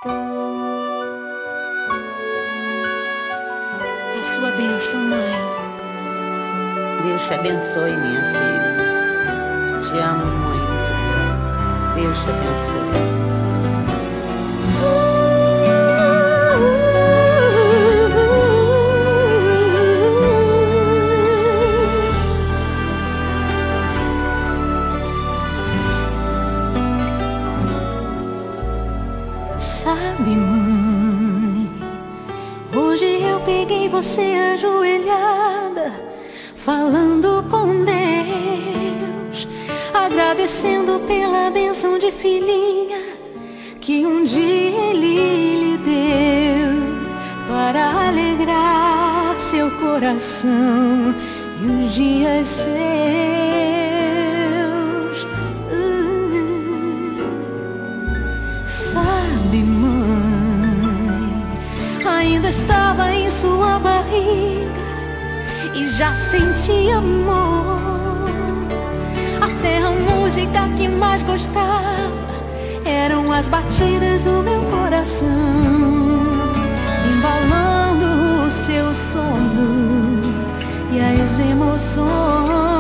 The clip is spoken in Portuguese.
A sua bênção, mãe. Deus te abençoe, minha filha. Te amo muito. Deus te abençoe. Sabe, mãe, hoje eu peguei você ajoelhada, falando com Deus, agradecendo pela bênção de filhinha que um dia Ele lhe deu, para alegrar seu coração e os dias seus. Sabe, mãe, ainda estava em sua barriga e já sentia amor. Até a música que mais gostava eram as batidas do meu coração, embalando o seu sono e as emoções.